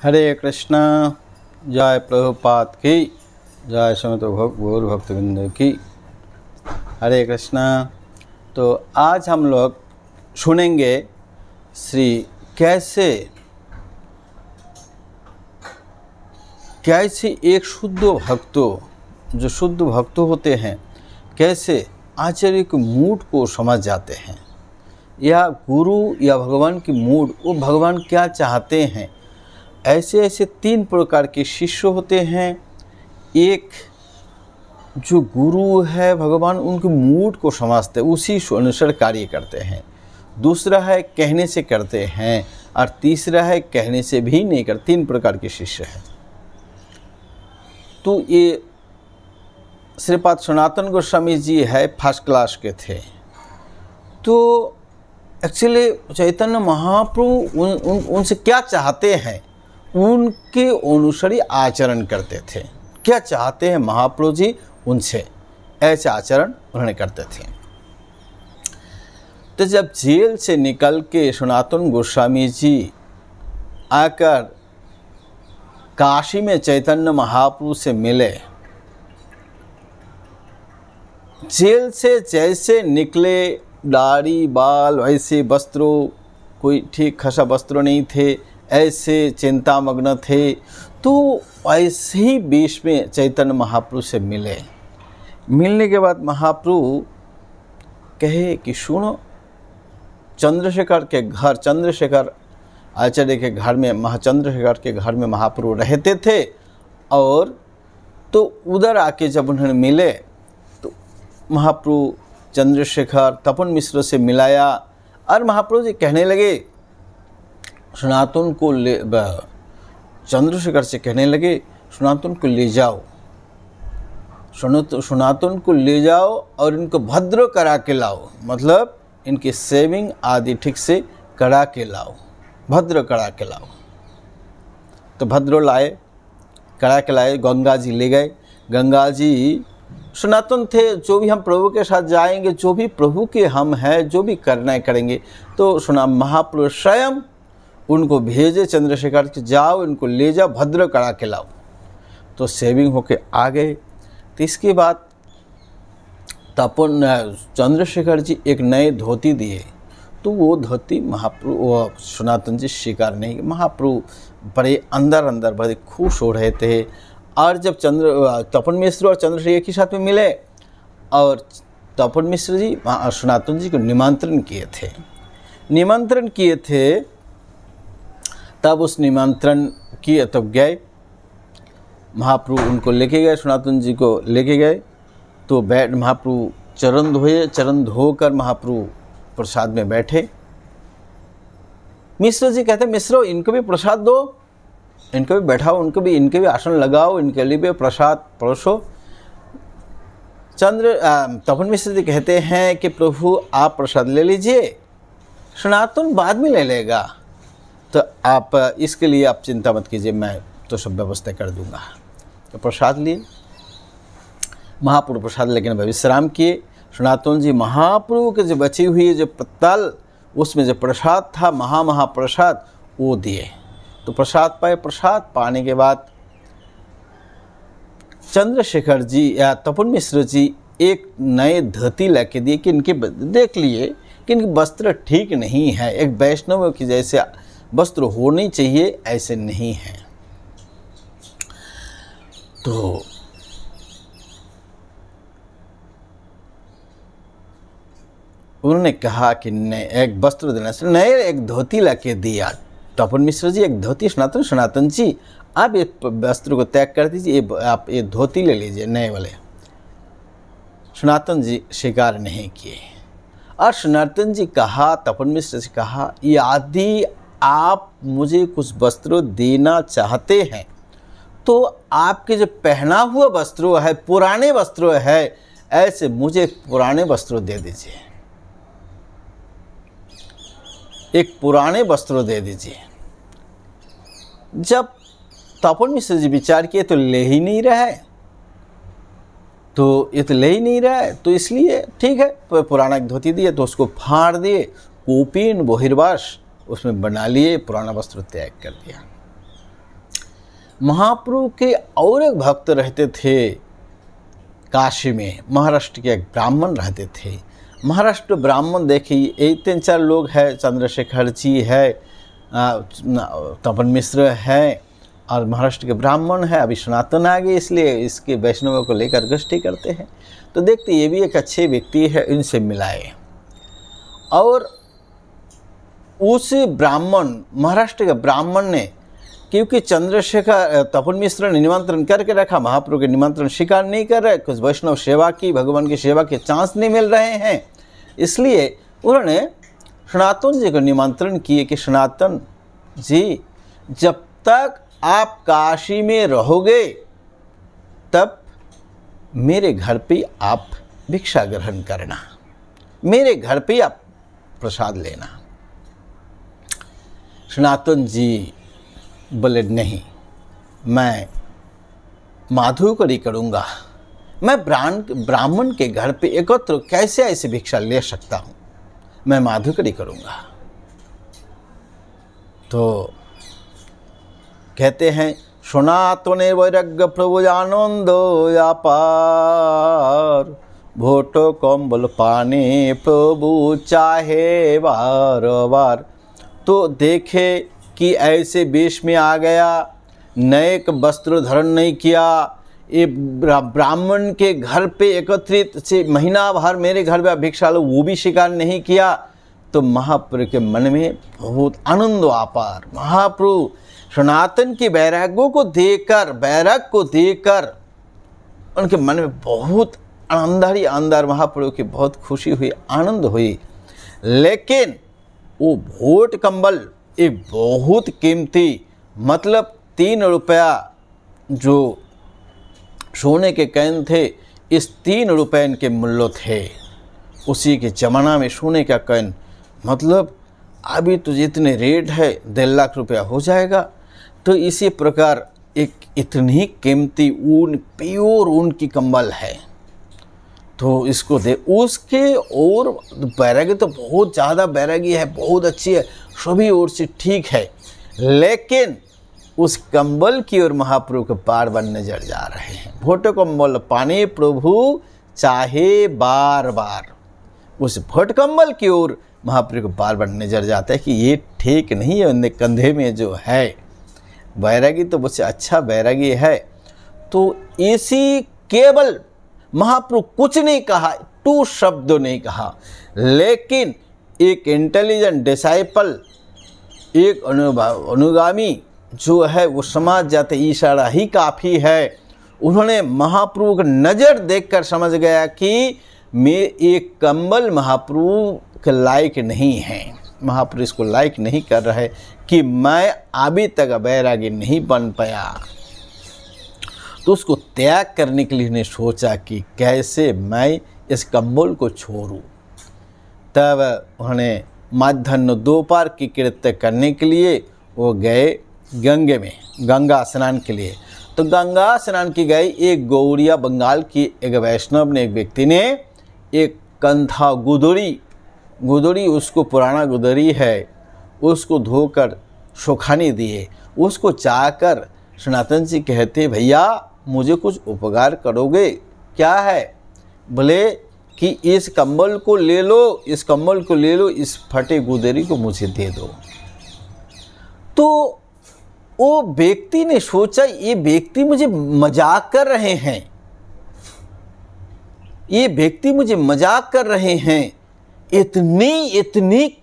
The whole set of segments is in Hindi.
हरे कृष्णा। जय प्रभुपाद की जय। श्रीमद् गौर भक्तवृंद की हरे कृष्णा। तो आज हम लोग सुनेंगे कैसे एक शुद्ध जो शुद्ध भक्त होते हैं कैसे आचार्य के मूड को समझ जाते हैं, या गुरु या भगवान की मूड, वो भगवान क्या चाहते हैं। ऐसे ऐसे तीन प्रकार के शिष्य होते हैं। एक जो गुरु है भगवान उनके मूड को समझते, उसी अनुसार कार्य करते हैं। दूसरा है कहने से करते हैं, और तीसरा है कहने से भी नहीं करते। तीन प्रकार के शिष्य हैं। तो ये श्रीपाद सनातन गोस्वामी जी है, फर्स्ट क्लास के थे। तो एक्चुअली चैतन्य महाप्रभु उनसे क्या चाहते हैं, उनके अनुसार ही आचरण करते थे। क्या चाहते हैं महाप्रभु जी उनसे, ऐसे आचरण उन्होंने करते थे। तो जब जेल से निकल के सनातन गोस्वामी जी आकर काशी में चैतन्य महाप्रभु से मिले, जेल से जैसे निकले, दाढ़ी बाल वैसे वस्त्रों, कोई ठीक खासा वस्त्र नहीं थे, ऐसे चिंता मग्न थे। तो ऐसे ही बीच में चैतन्य महाप्रभु से मिले। मिलने के बाद महाप्रभु कहे कि सुनो, चंद्रशेखर के घर, चंद्रशेखर आचार्य के घर में, चंद्रशेखर के घर में महाप्रभु रहते थे। और तो उधर आके जब उन्होंने मिले तो महाप्रभु चंद्रशेखर तपन मिश्र से मिलाया, और महाप्रभु जी कहने लगे सनातन को चंद्रशेखर से कहने लगे सनातन को ले जाओ, सनातन को ले जाओ और इनको भद्र करा के लाओ। मतलब इनकी सेविंग आदि ठीक से करा के लाओ, भद्र करा के लाओ। तो भद्र लाए, करा के लाए, गंगा जी ले गए। गंगा जी सनातन थे, जो भी हम प्रभु के साथ जाएंगे, जो भी प्रभु के हम हैं, जो भी करना है करेंगे। तो महाप्रभु स्वयं उनको भेजे चंद्रशेखर के, जाओ इनको ले जाओ, भद्र करा के लाओ। तो सेविंग होके आ गए। तो इसके बाद तपन चंद्रशेखर जी एक नए धोती दिए। तो वो धोती महाप्रभु, वो सनातन जी स्वीकार नहीं। महाप्रभु बड़े अंदर बड़े खुश हो रहे थे। और जब तपन मिश्र और चंद्रशेखर एक ही साथ में मिले, और तपन मिश्र जी सनातन जी को निमंत्रण किए थे, तब उस निमंत्रण किए तब गए। महाप्रभु उनको लेके गए, सनातन जी को लेके गए। तो महाप्रभु चरण धोए, चरण धोकर महाप्रभु प्रसाद में बैठे। मिश्र जी कहते, मिश्र इनको भी प्रसाद दो, इनको भी बैठाओ, इनके भी आसन लगाओ, इनके लिए भी प्रसाद परोसो। तपन मिश्र जी कहते हैं कि प्रभु आप प्रसाद ले लीजिए, सनातन बाद में ले लेगा, तो आप इसके लिए आप चिंता मत कीजिए, मैं तो सब व्यवस्था कर दूंगा। तो प्रसाद लिए, महाप्रभु प्रसाद लेकिन विश्राम किए। सनातन जी महाप्रभु के जो बची हुई जो पत्तल, उसमें जो प्रसाद था, महाप्रसाद, वो दिए। तो प्रसाद पाए। प्रसाद पाने के बाद चंद्रशेखर जी या तपन मिश्र जी एक नए धोती लेके दिए कि इनके देख लिए कि इनके वस्त्र ठीक नहीं है, एक वैष्णव की जैसे वस्त्र होनी चाहिए, ऐसे नहीं है। तो उन्होंने कहा कि नए एक वस्त्र देना से नए एक धोती लाके दिया। तपन मिश्र जी एक धोती, सनातन जी आप ये वस्त्र को त्याग कर दीजिए, आप ये धोती ले लीजिए नए वाले। सनातन जी स्वीकार नहीं किए। और सनातन जी कहा, तपन मिश्र जी कहा, यदि आप मुझे कुछ वस्त्र देना चाहते हैं तो आपके जो पहना हुआ वस्त्र है, पुराने वस्त्र है, ऐसे मुझे पुराने वस्त्र दे दीजिए, एक पुराने वस्त्र दे दीजिए। जब तपन मिश्र जी विचार किए तो ले ही नहीं रहा है, तो ये तो ले ही नहीं रहा है, तो इसलिए ठीक है, पुराना एक धोती दिए तो उसको फाड़ दिए, कोपीन बहिर्वास उसमें बना लिए, पुराना वस्त्र त्याग कर दिया। महाप्रभु के और एक भक्त रहते थे काशी में, महाराष्ट्र के एक ब्राह्मण रहते थे। महाराष्ट्र ब्राह्मण देखिए, एक 3-4 लोग हैं, चंद्रशेखर जी है, तपन मिश्र है, और महाराष्ट्र के ब्राह्मण है। अभी सनातन आ गए, इसलिए इसके वैष्णवों को लेकर गोष्ठी करते हैं। तो देखते ये भी एक अच्छे व्यक्ति है, इनसे मिलाए। और उस ब्राह्मण, महाराष्ट्र के ब्राह्मण ने, क्योंकि चंद्रशेखर तपन मिश्र ने निमंत्रण करके रखा, महाप्रभु के निमंत्रण स्वीकार नहीं कर रहे, कुछ वैष्णव सेवा की, भगवान की सेवा के चांस नहीं मिल रहे हैं, इसलिए उन्होंने सनातन जी को निमंत्रण किए कि सनातन जी, जब तक आप काशी में रहोगे तब मेरे घर पे आप भिक्षा ग्रहण करना, मेरे घर पे आप प्रसाद लेना। सनातन जी बोले नहीं, मैं माधुकरी करूँगा, मैं ब्राह्मण के घर पे एकत्र कैसे ऐसे भिक्षा ले सकता हूँ, मैं माधुकरी करूँगा। तो कहते हैं सनातने वैराग्य प्रभु आनंद अपार, भोटो कम्बल पाने प्रभु चाहे बार बार। तो देखे कि ऐसे वेश में आ गया, नए वस्त्र धारण नहीं किया, ये ब्राह्मण के घर पे एकत्रित से महीना भर मेरे घर में भिक्षा लो, वो भी स्वीकार नहीं किया। तो महाप्रभु के मन में बहुत आनंद अपार, महाप्रभु सनातन के वैराग्यों को देकर, वैराग को देकर उनके मन में बहुत अंदर महाप्रभु की बहुत खुशी हुई, आनंद हुई। लेकिन वो भोट कंबल एक बहुत कीमती, मतलब 3 रुपया जो सोने के कैन थे, इस 3 रुपये इनके मूल्य थे। उसी के ज़माना में सोने का कैन, मतलब अभी तो जितने रेट है 1.5 लाख रुपया हो जाएगा। तो इसी प्रकार एक इतनी कीमती ऊन, प्योर ऊन की कंबल है। तो इसको दे, उसके और बैरागी तो बहुत ज़्यादा बैरागी है, बहुत अच्छी है, सभी ओर से ठीक है, लेकिन उस कंबल की ओर महाप्रभु के बार बार नजर जा रहे हैं। भोट कंबल पाने प्रभु चाहे बार बार, उस भोट कंबल की ओर महाप्रभु को बार बार नजर जाता है कि ये ठीक नहीं है, उनके कंधे में जो है बैरागी तो मुझसे अच्छा बैरागी है। तो इसी केवल महाप्रभु कुछ नहीं कहा, 2 शब्द नहीं कहा, लेकिन एक इंटेलिजेंट डिसाइपल, एक अनुगामी जो है वो समझ जाते इशारा ही काफ़ी है। उन्होंने महाप्रभु को नज़र देखकर समझ गया कि मैं एक कंबल महाप्रभु के लायक नहीं है, महाप्रभु इसको लायक नहीं कर रहे कि मैं अभी तक बैरागी नहीं बन पाया। तो उसको त्याग करने के लिए उन्हें सोचा कि कैसे मैं इस कंबल को छोड़ूं। तब उन्होंने मध्याह्न दोपहर की कृत्य करने के लिए वो गए गंगे में, गंगा स्नान के लिए। तो गंगा स्नान की गई एक गौड़िया, बंगाल की एक वैष्णव ने, एक व्यक्ति ने एक कंथा गुदड़ी उसको पुराना गुदड़ी है, उसको धोकर सुखाने दिए। उसको चाहकर सनातन जी कहते, भैया मुझे कुछ उपकार करोगे? क्या है? बोले कि इस कंबल को ले लो, इस कंबल को ले लो, इस फटे गुदड़ी को मुझे दे दो। तो वो व्यक्ति ने सोचा ये व्यक्ति मुझे मजाक कर रहे हैं, ये व्यक्ति मुझे मजाक कर रहे हैं, इतनी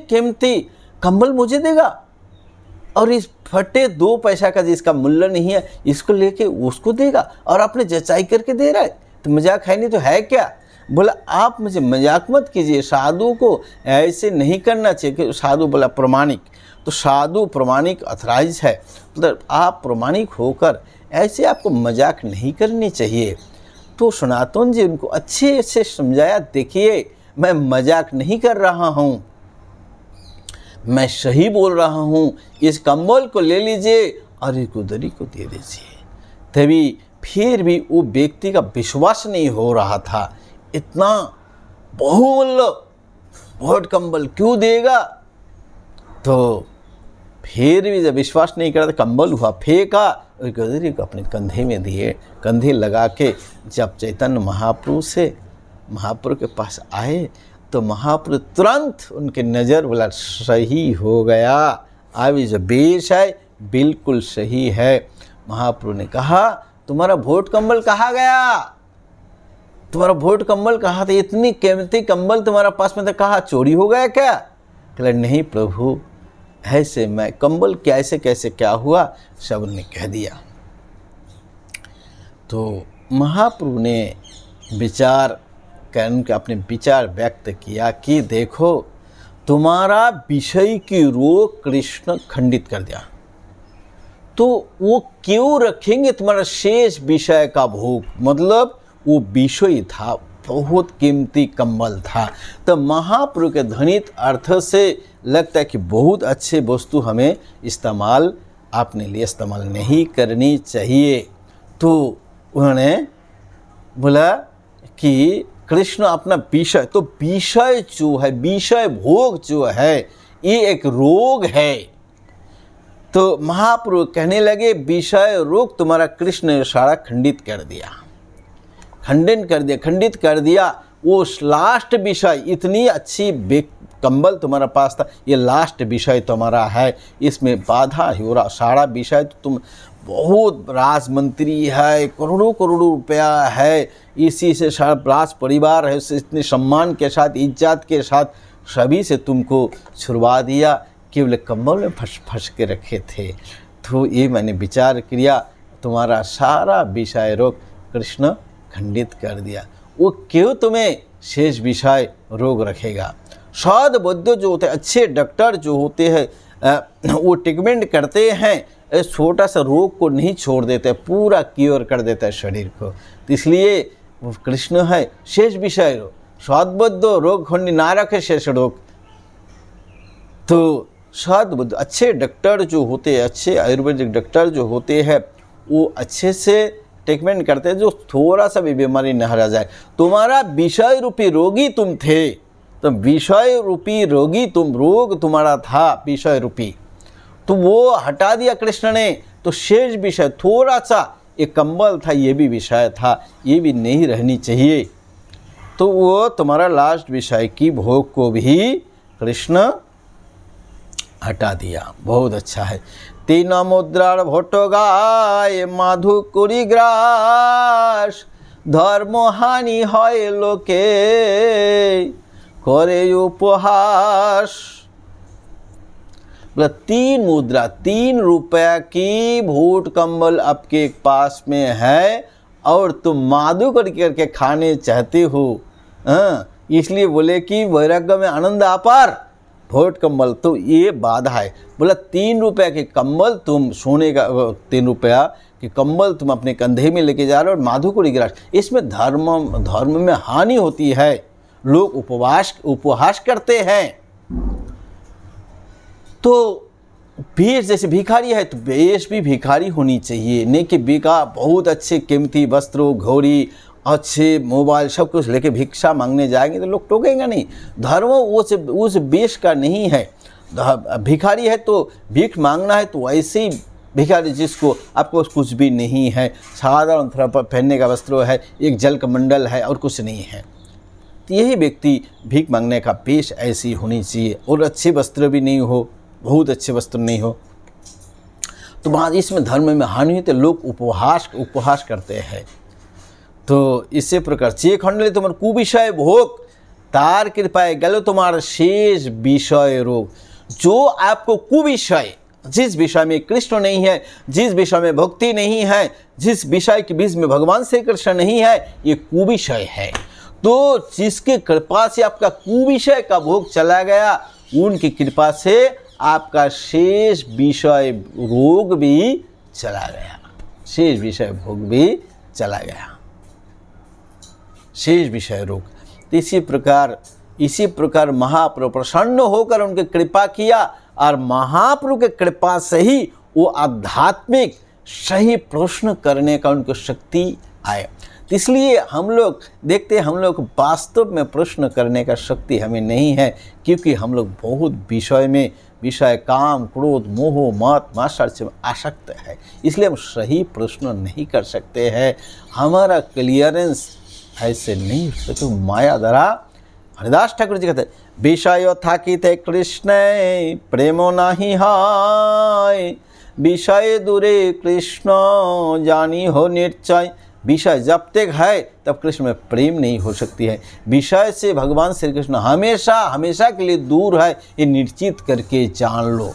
कीमती कंबल मुझे देगा और इस फटे 2 पैसा का जिसका मूल्य नहीं है इसको लेके उसको देगा और आपने जचाई करके दे रहा है, तो मजाक है नहीं तो है क्या? बोला आप मुझे मजाक मत कीजिए, साधु को ऐसे नहीं करना चाहिए। कि साधु बोला प्रमाणिक, तो साधु प्रमाणिक अथराइज है, मतलब आप प्रमाणिक होकर ऐसे आपको मजाक नहीं करनी चाहिए। तो सनातन जी उनको अच्छे से समझाया, देखिए मैं मजाक नहीं कर रहा हूँ, मैं सही बोल रहा हूँ, इस कंबल को ले लीजिए और इस गुदड़ी को दे दीजिए। तभी फिर भी वो व्यक्ति का विश्वास नहीं हो रहा था, इतना बहुमूल्य भोट कंबल क्यों देगा? तो फिर भी जब विश्वास नहीं करा तो कंबल हुआ, फेंका और गदरी को अपने कंधे में दिए। कंधे लगा के जब चैतन्य महाप्रभु के पास आए तो महाप्रभु तुरंत उनके नज़र बोला सही हो गया, अब जो वेश है बिल्कुल सही है। महाप्रभु ने कहा तुम्हारा भोट कंबल कहाँ गया, तुम्हारा भोट कंबल कहाँ था, इतनी कीमती कंबल तुम्हारा पास में था, कहाँ चोरी हो गया क्या? कहला नहीं प्रभु, ऐसे मैं कंबल कैसे कैसे क्या हुआ सब ने कह दिया। तो महाप्रभु ने विचार कर अपने विचार व्यक्त किया कि देखो तुम्हारा विषय की रोग कृष्ण खंडित कर दिया, तो वो क्यों रखेंगे तुम्हारा शेष विषय का भोग, मतलब वो विषय था, बहुत कीमती कंबल था। तो महाप्रभु के ध्वनित अर्थ से लगता है कि बहुत अच्छे वस्तु हमें इस्तेमाल अपने लिए इस्तेमाल नहीं करनी चाहिए। तो उन्होंने बोला कि कृष्ण अपना विषय, तो विषय जो है, विषय भोग जो है ये एक रोग है। तो महाप्रभु कहने लगे विषय रोग तुम्हारा कृष्ण ने सारा खंडित कर दिया, खंडित कर दिया। वो लास्ट विषय, इतनी अच्छी कंबल तुम्हारा पास था, ये लास्ट विषय तुम्हारा है, इसमें बाधा हो रहा, सारा विषय तो तुम बहुत राजमंत्री है, करोड़ों करोड़ों रुपया है, इसी से सारा राज परिवार है, इतने सम्मान के साथ इज्जत के साथ सभी से तुमको छुड़वा दिया, केवल कंबल में फंस के रखे थे। तो ये मैंने विचार किया, तुम्हारा सारा विषय रोग कृष्ण खंडित कर दिया, वो क्यों तुम्हें शेष विषय रोग रखेगा। साध बुद्ध जो होते हैं, अच्छे डॉक्टर जो होते हैं, वो ट्रीटमेंट करते हैं, छोटा सा रोग को नहीं छोड़ देते, पूरा क्योर कर देता है शरीर को। तो इसलिए वो कृष्ण है शेष विषय रोग, साध बुद्ध रोग खंडी ना रखे शेष रोग। तो साध बुद्ध अच्छे डॉक्टर जो होते हैं, अच्छे आयुर्वेदिक डॉक्टर जो होते हैं, वो अच्छे से ट्रीटमेंट करते हैं, जो थोड़ा सा भी बीमारी न हरा जाए। तुम्हारा विषय रूपी रोगी तुम थे, तो विषय रूपी रोगी तुम, रोग तुम्हारा था विषय रूपी, तो वो हटा दिया कृष्ण ने। तो शेष विषय थोड़ा सा एक कंबल था, ये भी विषय था, ये भी नहीं रहनी चाहिए। तो वो तुम्हारा लास्ट विषय की भोग को भी कृष्ण हटा दिया। बहुत अच्छा है। तीन मुद्रार भट्टगाय माधुकुरी ग्रास, धर्म हानि হয় लोके करे उपहास। बोला 3 मुद्रा, 3 रुपया की भूट कंबल आपके पास में है और तुम माधु करके खाने चाहते हो, इसलिए बोले कि वैराग्य में आनंद अपार, भोट कंबल, तो ये बाधा है। बोला 3 रुपया के कंबल तुम, सोने का 3 रुपया कि कंबल तुम अपने कंधे में लेके जा रहे हो और माधुकुरी ग्रास, इसमें धर्म में हानि होती है, लोग उपहास करते हैं। तो वेश जैसे भिखारी है, तो वेश भी भिखारी होनी चाहिए, नहीं कि बिका बहुत अच्छे कीमती वस्त्रों, घोड़ी, अच्छे मोबाइल सब कुछ लेके भिक्षा मांगने जाएंगे तो लोग टोकेंगे नहीं। धर्म उस वेश का नहीं है। भिखारी है तो भीख मांगना है तो ऐसे ही भिखारी जिसको आपको कुछ भी नहीं है, साधारण थोड़ा पहनने का वस्त्र है, एक जल का मंडल है और कुछ नहीं है, तो यही व्यक्ति भीख मांगने का पेश ऐसी होनी चाहिए। और अच्छे वस्त्र भी नहीं हो, बहुत अच्छे वस्त्र नहीं हो, तो वहाँ इसमें धर्म में हानि हुई तो लोग उपहास करते हैं। तो इसी प्रकार चे खंडले तुम्हार कुविषय भोग तार कृपाए गलो तुम्हारा शेष विषय रोग। जो आपको कुविषय, जिस विषय में कृष्ण नहीं है, जिस विषय में भक्ति नहीं है, जिस विषय के बीच में भगवान श्री कृष्ण नहीं है, ये कुविषय है। तो जिसके कृपा से आपका कुविषय का भोग चला गया, उनकी कृपा से आपका शेष विषय रोग भी चला गया, शेष विषय भोग भी चला गया, शेष विषय रोग। इसी प्रकार महाप्रभु प्रसन्न होकर उनके कृपा किया और महाप्रभु के कृपा से ही वो आध्यात्मिक सही प्रश्न करने का उनको शक्ति आए। तो इसलिए हम लोग देखते हैं, हम लोग वास्तव में प्रश्न करने का शक्ति हमें नहीं है, क्योंकि हम लोग बहुत विषय काम क्रोध मोह मत मात्सर्य में आसक्त है। इसलिए हम सही प्रश्न नहीं कर सकते हैं, हमारा क्लियरेंस ऐसे नहीं हो सकते। माया द्वारा हरिदास ठाकुर जी कहते हैं, विषय থাকিতে कृष्ण प्रेमो नाही हाय, विषय दूरे कृष्ण जानी हो निश्चय। विषय जब तक है तब कृष्ण में प्रेम नहीं हो सकती है। विषय से भगवान श्री कृष्ण हमेशा हमेशा के लिए दूर है, ये निश्चित करके जान लो।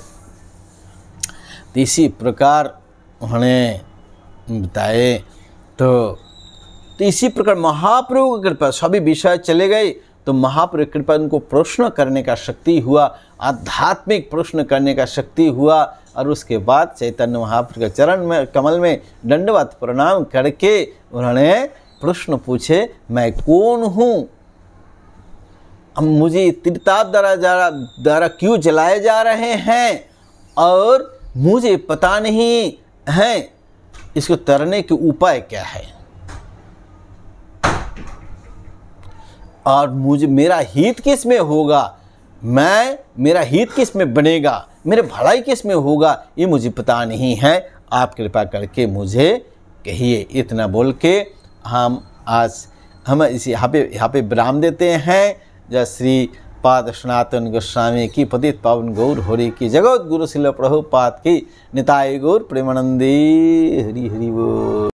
तो इसी प्रकार उन्होंने बताए। तो इसी प्रकार महाप्रभु की कृपा, सभी विषय चले गए तो महाप्रभु की कृपा उनको प्रश्न करने का शक्ति हुआ, आध्यात्मिक प्रश्न करने का शक्ति हुआ। और उसके बाद चैतन्य महाप्रभु के चरण में कमल में दंडवत प्रणाम करके उन्होंने प्रश्न पूछे, मैं कौन हूँ, अब मुझे त्रिताप द्वारा क्यों जलाए जा रहे हैं और मुझे पता नहीं है इसको तरने के उपाय क्या है, और मुझे मेरा हित किस में होगा, मेरा हित किस में बनेगा, मेरे भलाई किस में होगा, ये मुझे पता नहीं है, आप कृपा करके मुझे कहिए। इतना बोल के हम इस यहाँ पे विराम देते हैं। जय श्री पाद सनातन गोस्वामी की, पतित पावन गौर हरि की, जगत गुरु शिल प्रभुपाद की, निताय गौर प्रेमानंदी हरि हरि बोल।